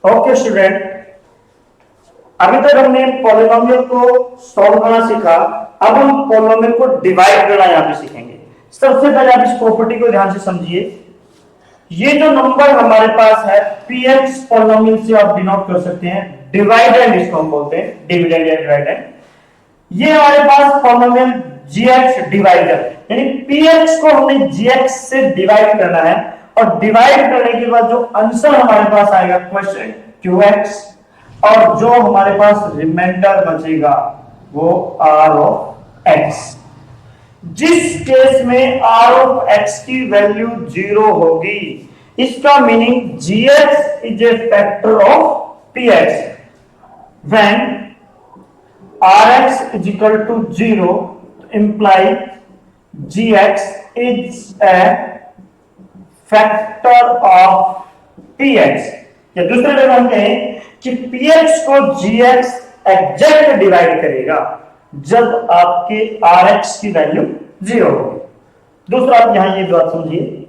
Okay student, अभी तक हमने पॉलिनोमियल को सॉल्व करना सीखा। अब हम पॉलिनोमियल को डिवाइड करना यहाँ पे सीखेंगे। सबसे पहले आप इस प्रॉपर्टी को ध्यान से समझिए। ये जो नंबर हमारे पास है px पॉलिनोमियल से आप डिनोट कर सकते हैं डिवाइडेंड, इसको हम बोलते हैं डिविडेंड या डिवाइडेंड। ये हमारे पास पॉलिनोमियल gx डिवाइडर, यानी px को हमने gx से डिवाइड करना है और डिवाइड करने के बाद जो आंसर हमारे पास आएगा क्वेश्चन qx, और जो हमारे पास रिमाइंडर बचेगा वो r ऑफ x। जिस केस में r ऑफ x की वैल्यू 0 होगी, इसका meaning gx is a factor of px। When rx is equal to 0 imply gx is a factor of px। या दूसरे में हम कहें कि px को gx एग्जैक्ट डिवाइड करेगा जब आपके rx की वैल्यू 0 होगी। दूसरा, आप यहां ये बात समझिए,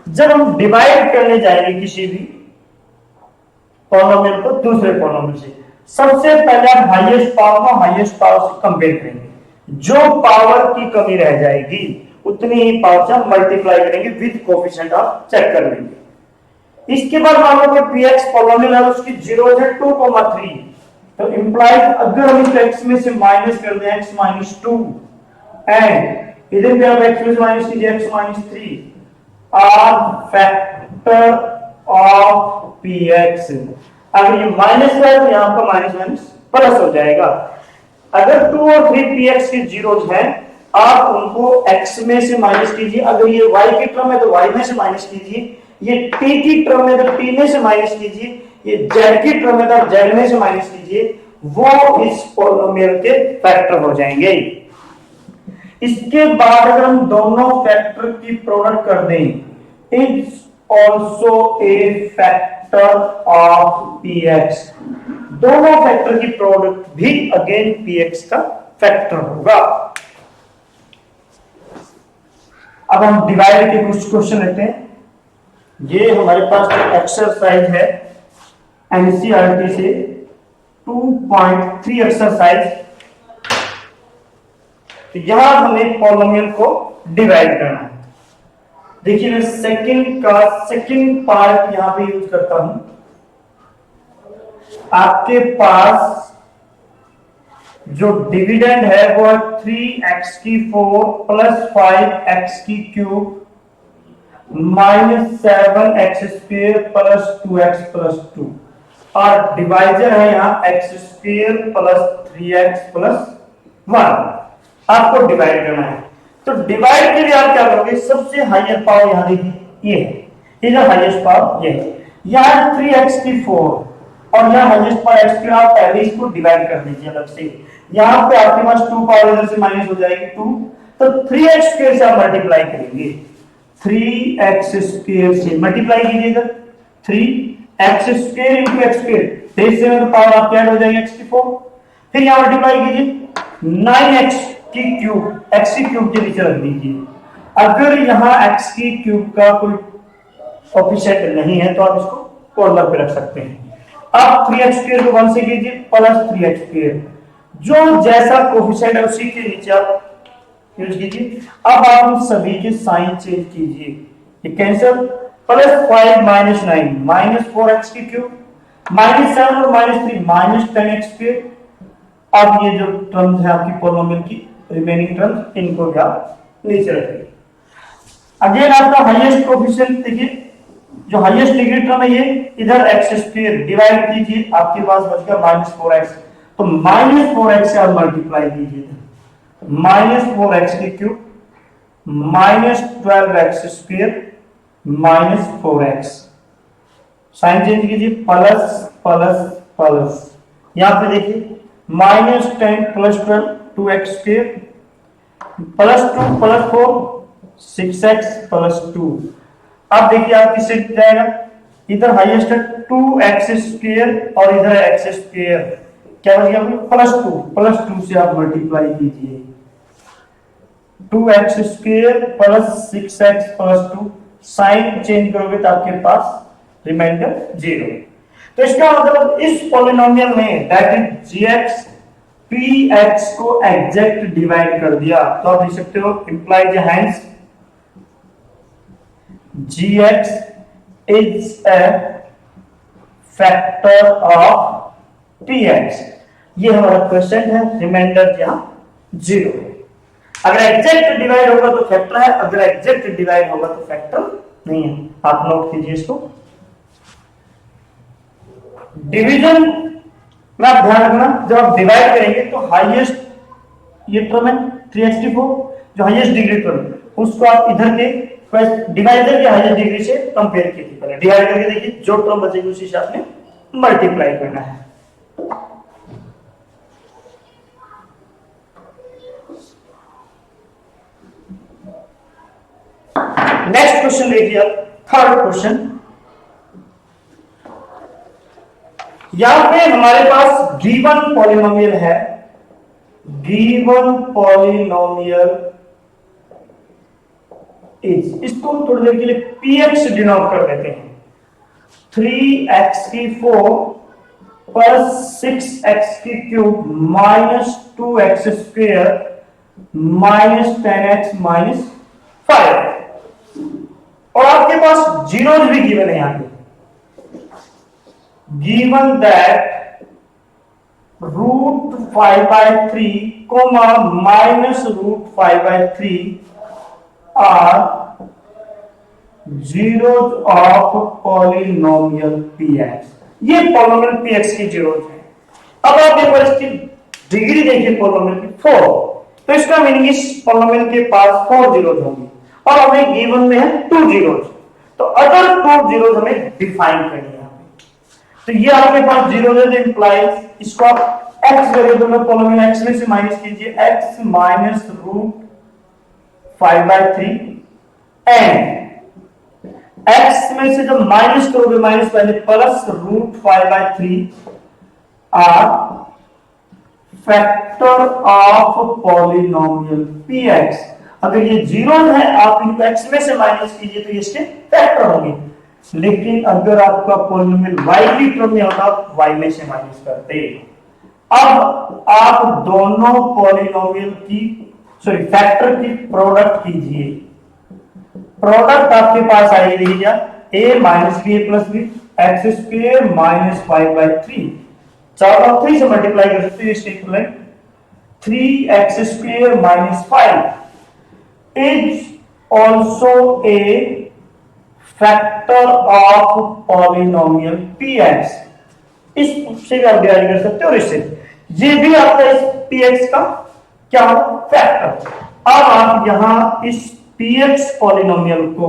जब हम डिवाइड करने जाएंगे किसी भी पॉलिनोमियल को दूसरे पॉलिनोमियल से, सबसे पहले हम हाईएस्ट पावर को हाईएस्ट पावर से कंपेयर करेंगे। जो पावर की कमी रह जाएगी उतनी ही पावर से हम मल्टीप्लाई करेंगे विद कोएफिशिएंट ऑफ, चेक कर लेंगे। इसके बाद मान लो कि px पॉलिनोमियल है, उसकी 0 से 2,3, तो इंप्लाइज अगर हम इस x में से माइनस कर दें x माइनस 2 एंड इधर भी हम x में से माइनस कीजिए x minus 3 are factor of px। अगर ये माइनस है तो यहां पर माइनस माइनस प्लस हो जाएगा। अगर 2 और 3 px के जीरोस हैं, आप उनको x में से माइनस कीजिए। अगर ये y की टर्म है तो y में से माइनस कीजिए, ये t की टर्म है तो t में से माइनस कीजिए, ये z की टर्म है तो z में से माइनस कीजिए, वो इस पॉलिनोमियल के फैक्टर हो जाएंगे। इसके बाद अगर हम दोनों फैक्टर की प्रोडक्ट कर दें, it's also a factor of px। दोनों फैक्टर की प्रोडक्ट भी अगेन px का फैक्टर होगा। अब हम डिवाइड के कुछ क्वेश्चन लेते हैं। ये हमारे पास एक्सरसाइज है एनसीईआरटी से 2.3 एक्सरसाइज। तो यहां हमें पॉलिनोमियल को डिवाइड करना है। देखिए मैं सेकंड पार्ट यहां पे यूज करता हूं। आपके पास जो डिविडेंड है वो 3x की 4 प्लस 5x की cube minus 7x square plus 2x plus 2, और डिवाइजर है यहां x square plus 3x plus 1। आपको डिवाइड करना है, तो डिवाइड के लिए आप क्या करोगे, सबसे हाईएस्ट पावर यहां देखिए ये है, ये जो हाईएस्ट पावर ये है, यहां 3x की 4 और यहां हाईएस्ट पावर x की, आप पहले इसको डिवाइड कर दीजिए अलग से। यहां पे आपके पास 2 पावर इधर से माइनस हो जाएगी 2, तो 3x स्क्वायर से आप मल्टीप्लाई करेंगे। 3x स्क्वायर से मल्टीप्लाई कीजिए इधर 3x square into x square, तेज से तो पावर आपकी ऐड हो जाएगी x की 4। फिर यहां मल्टीप्लाई कीजिए 9x की क्यूब, x की क्यूब के नीचे रख दीजिए। अगर यहां x की क्यूब का कोई कोएफिशिएंट नहीं है तो आप इसको कॉर्नर पे रख सकते हैं। अब 3x स्क्वायर को 1 से कीजिए प्लस 3x स्क्वायर, जो जैसा कोएफिशिएंट है उसी के नीचे आप यूज कीजिए। अब आप उन सभी के साइन चेंज कीजिए, ये cancel, plus 5 minus 9 minus 4x की क्यूब माइनस 7 और माइनस 3 माइनस 10x स्क्वायर। अब ये जो टर्म्स है आपकी पॉलिनोमियल की रिमेनिंग टर्म्स, इनको भी आप नीचे रखिए। अगेन आपका हाईएस्ट कोएफिशिएंट देखिए, जो हाईएस्ट डिग्री टर्म है ये इधर x स्क्वायर डिवाइड कीजिए, आपके पास बच गया माइनस 4x, तो माइनस 4x से आप मल्टीप्लाई कीजिए, माइनस 4x की cube minus 12x square minus 4x, sign change कीजिए प्लस प्लस प्लस, यहां पे देखिए minus 10 plus 12 2x square plus 2 plus 4 6x plus 2। अब देखिए आप किससे जाएगा, इधर हाईएस्ट है 2x स्क्वायर और इधर x स्क्वायर, क्या बच गया प्लस 2 से आप मल्टीप्लाई कीजिए 2x square plus 6x plus 2, sign change करोगे तो आपके पास रिमाइंडर 0। तो इसका मतलब इस पॉलिनोमियल में that is g x p x को एग्जैक्ट डिवाइड कर दिया, तो आप लिख सकते हो implies hence gx is a factor of px। ये हमारा क्वेश्चन है, रिमाइंडर यहां 0। अगर एग्जैक्ट डिवाइड होगा तो फैक्टर है, अगर एग्जैक्ट डिवाइड होगा तो फैक्टर नहीं है। आप नोट कीजिए इसको। डिवीजन में आप ध्यान रखना, जब आप डिवाइड करेंगे तो हाईएस्ट ये टर्म है 3x4 जो हाईएस्ट डिग्री टर्म, उसको आप इधर के डिवाइडर के हाईएस्ट डिग्री से कंपेयर कीजिए। पहले डिवाइड करके देखिए, जो टर्म बचेगी उसी से आपने मल्टीप्लाई करना है। नेक्स्ट क्वेश्चन देखिए आप, थर्ड क्वेश्चन। यहां पे हमारे पास गिवन पॉलिनोमियल है, गिवन पॉलिनोमियल इज, इसको हम थोड़ी देर के लिए px डिनोट कर देते हैं। 3x4 plus 6x³ minus 2x² minus 10x minus 5। और आपके पास जीरोज भी गिवन है यहां पे, given that √5/3 comma minus √5/3 are zeros of polynomial px। ये पॉलिनोमियल px की जीरोज है। अब आप एक बार इसकी डिग्री देखिए पॉलिनोमियल की 4, तो इसका मीनिंग इस पॉलिनोमियल के पास 4 जीरोज होंगी और हमें गिवन में है 2 जीरोज, तो अदर 2 जीरोज हमें डिफाइन करनी है। तो ये आपके पास जीरोज है, तो इंप्लाइज इसको आप x वेरिएबल में पॉलिनोमियल x में से माइनस कीजिए, x माइनस √5/3 एंड x में से जब माइनस करोगे, माइनस पहले plus √5/3 are factor of polynomial px। अगर ये जीरो है आप इनको x में से माइनस कीजिए तो ये इसके फैक्टर होंगे, लेकिन अगर आपका पॉलिनोमियल y की टर्म में होता तो y में से माइनस करते। अब आप दोनों पॉलिनोमियल की फैक्टर की प्रोडक्ट कीजिए। प्रोडक्ट आपके पास आएगी क्या, a minus b plus b x² minus 5/3, 4 और 3 से मल्टीप्लाई कर सकते हैं, इसके equivalent 3x² minus 5 is also a factor of polynomial px। इससे भी आप डिवाइड कर सकते हो और इससे, ये भी आपका इस px का क्या हो, फैक्टर। अब आप यहां इस px पॉलिनोमियल को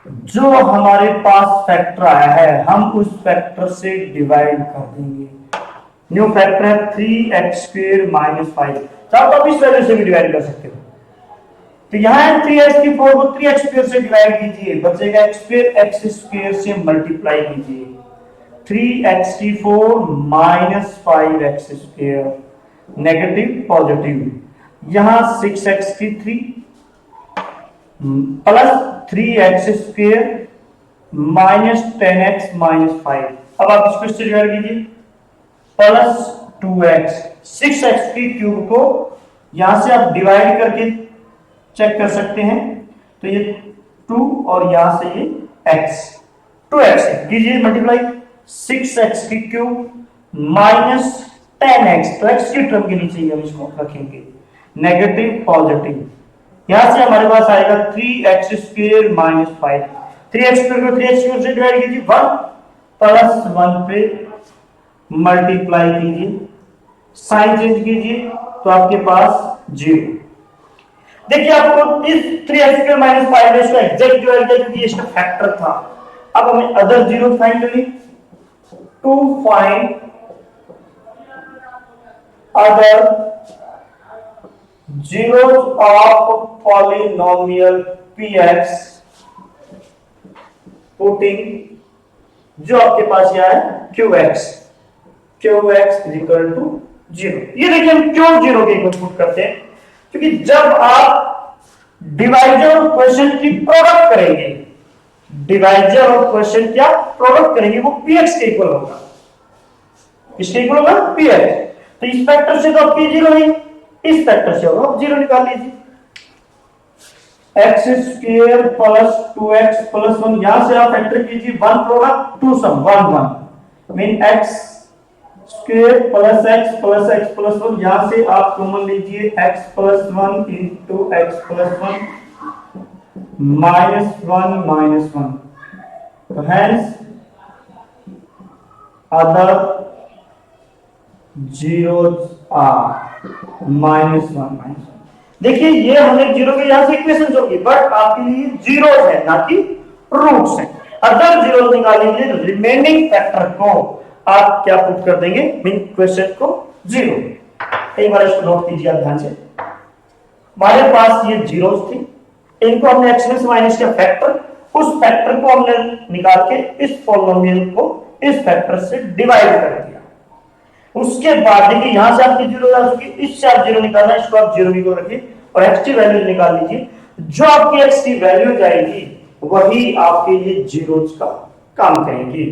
जो हमारे पास फैक्टर आया है हम उस फैक्टर से डिवाइड कर देंगे। न्यू फैक्टर है 3x² माइनस 5, चाहे तो आप इस वैल्यू से भी डिवाइड कर सकते हो। तो यहां 3x4 को 3x² से डिवाइड कीजिए, बचेगा x² से मल्टीप्लाई कीजिए, 3x4 minus 5x² negative positive, यहां 6x3 plus 3x² minus 10x minus 5। अब आप इसको इससे डिवाइड कीजिए, प्लस 2x, 6x³ को यहां से आप डिवाइड करके चेक कर सकते हैं, तो ये 2 और यहां से ये x, 2x कीजिए मल्टीप्लाई, 6x³ माइनस 10x, तो x की टर्म के नीचे ही हम इसको रखेंगे, नेगेटिव पॉजिटिव, यहां से हमारे पास आएगा 3x² माइनस 5, 3x² को 3x² से डिवाइड कीजिए, 1 प्लस 1 पे मल्टीप्लाई कीजिए, साइन चेंज कीजिए तो आपके पास 0। देखिए आपको इस 3x² माइनस 5 में इसका एग्जैक्ट डिवाइड किया क्योंकि इसका फैक्टर था। अब हमें अदर जीरो फाइंड करनी, to find other zeros of polynomial px, putting जो आपके पास यह है qx is equal to 0। ये देखिए हम क्यों 0 के इक्वल पुट करते हैं, क्योंकि जब आप डिवाइजर और क्वेश्चन की प्रोडक्ट करेंगे डिवाइजर और क्वेश्चन क्या प्रोडक्ट करेंगे वो px के इक्वल होगा, इसके इक्वल होगा px। तो इस फैक्टर से तो अब p जीरो नहीं, इस फैक्टर से होगा, अब जीरो निकाल लीजिए। X square plus 2x plus 1, यहां से आप फैक्टर कीजिए, one product two sum, one one mean x square plus x plus 1, यहां से आप कॉमन लीजिए x plus 1 into x plus 1 minus 1, तो हेंस अदर जीरोज आर -1। देखिए ये हमें जीरो के यहां से इक्वेशन होगी, बट आपके लिए जीरोज है ना कि रूट्स है। अदर जीरोज निकालने के लिए रिमेनिंग फैक्टर को आप क्या पुट कर देंगे, मीन क्वेश्चन को जीरो। एक बार इसको नोट कीजिए आप ध्यान से। हमारे पास ये जीरोज थी, इनको हमने एक्स में से माइनस किया फैक्टर, उस फैक्टर को हमने निकाल के इस पॉलिनोमियल को इस फैक्टर से डिवाइड कर दिया। उसके बाद देखिए यहां से आपकी जीरो आ चुकी, इससे आप जीरो निकालना, इसको आप जीरो भी को रखिए और एक्स की वैल्यू निकाल लीजिए। जो आपकी एक्स की वैल्यू जाएगी वही आपके लिए जीरोज का काम करेंगी।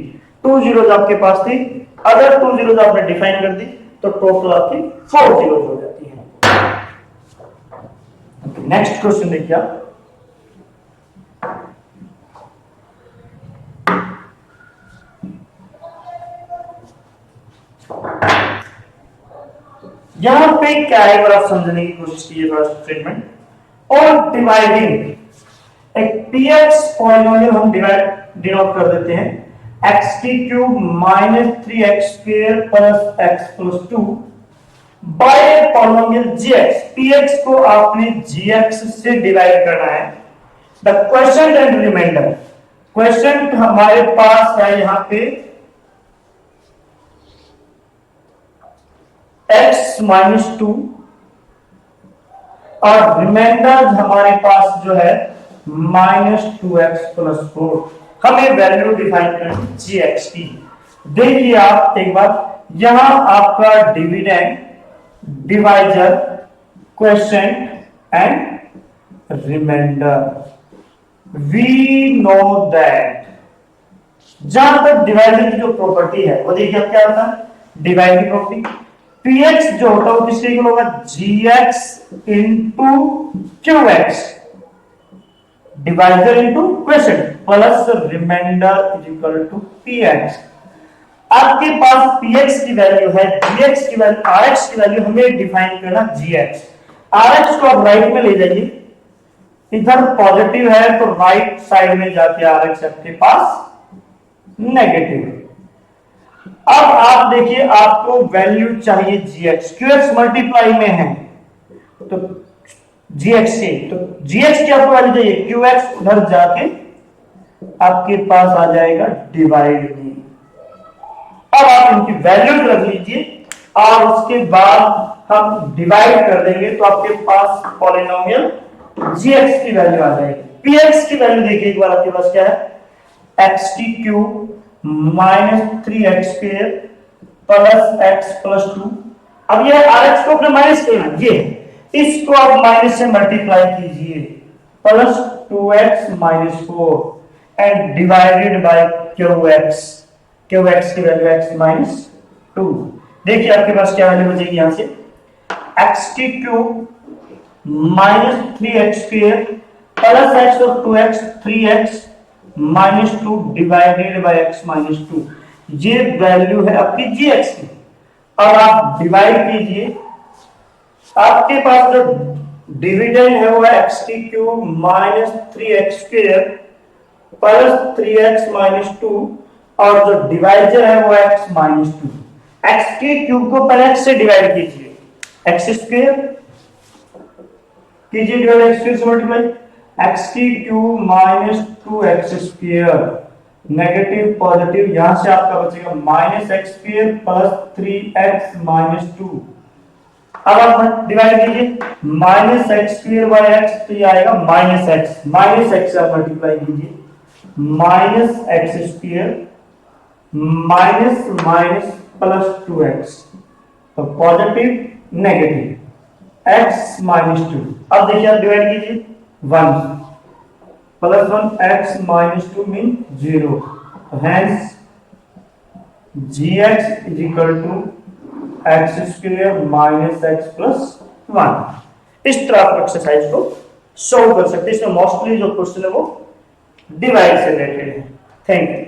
2 जीरोज आपके पास थी, अगर 2 जीरोज आपने डिफाइन कर दी तो टोटल आपकी 4 जीरोज हो जाती है। नेक्स्ट क्वेश्चन देखिए आप, यहां पे क्या है, अगर आप समझने की कोशिश कीजिए थोड़ा स्टेटमेंट, और डिवाइडिंग एक px पॉलिनोमियल हम डिनोट कर देते हैं एक्स की cube minus 3x square plus x plus 2 by polynomial gx। px को आपने gx से डिवाइड करना है। The quotient and remainder, quotient हमारे पास है यहां पे x माइनस 2 और रिमाइंडर हमारे पास जो है -2x प्लस 4। हमें वैल्यू डिफाइन करनी gx की। देखिए आप एक बार, यहां आपका dividend, divisor, quotient and remainder. We know that जहां तक डिवाइजर की जो प्रॉपर्टी है वो देखिए अब क्या होता है, डिवाइड की प्रॉपर्टी px जो होता है वो किसके इक्वल होगा, gx into qx, divisor into quotient plus remainder is equal to px। आपके पास px की वैल्यू है, gx की वैल्यू, rx की वैल्यू हमें डिफाइन करना gx। rx को आप राइट में ले जाइए, इधर पॉजिटिव है तो राइट साइड में जाके rx आपके पास नेगेटिव है। अब आप देखिए आपको वैल्यू चाहिए gx, qx मल्टीप्लाई में है तो gx से, तो gx की आपको वैल्यू चाहिए, qx उधर जाके आपके पास आ जाएगा डिवाइड में। अब आप इनकी वैल्यू रख लीजिए और उसके बाद हम डिवाइड कर देंगे तो आपके पास पॉलिनोमियल gx की वैल्यू आ जाएगी। px की वैल्यू देखिए एक बार आपके पास क्या है, x की cube minus 3x square plus x plus 2। अब ये rx को अपने माइनस किया, ये इसको आप माइनस से मल्टीप्लाई कीजिए, plus 2x minus 4 and divided by qx। qx की वैल्यू x माइनस 2। देखिए आपके पास क्या वैल्यू बचेगी यहां से, x की cube minus 3x square plus x और 2x 3x minus 2 divided by x minus 2। ये वैल्यू है आपकी gx की। अब आप डिवाइड कीजिए, आपके पास जो डिविडेंड है वो है x की cube minus 3x square plus 3x minus 2 और जो डिवाइजर है वो x माइनस 2। x के क्यूब को पहले x से डिवाइड कीजिए, x स्क्वायर कीजिए डिवाइड x स्क्वायर से मल्टीप्लाई, x की cube minus 2x square negative positive, यहां से आपका बचेगा minus x square plus 3x minus 2। अब आप डिवाइड कीजिए, minus x square by x तो ये आएगा माइनस x से आप मल्टीप्लाई कीजिए, minus x square minus minus plus 2x, तो पॉजिटिव नेगेटिव x माइनस 2। अब देखिए आप डिवाइड कीजिए 1, plus 1 x minus 2 mean 0, hence gx is equal to x square minus x plus 1। इस तरह आप एक्सरसाइज को सॉल्व कर सकते हैं। इसमें मोस्टली जो क्वेश्चन है वो डिवाइड से रिलेटेड है। Thank you.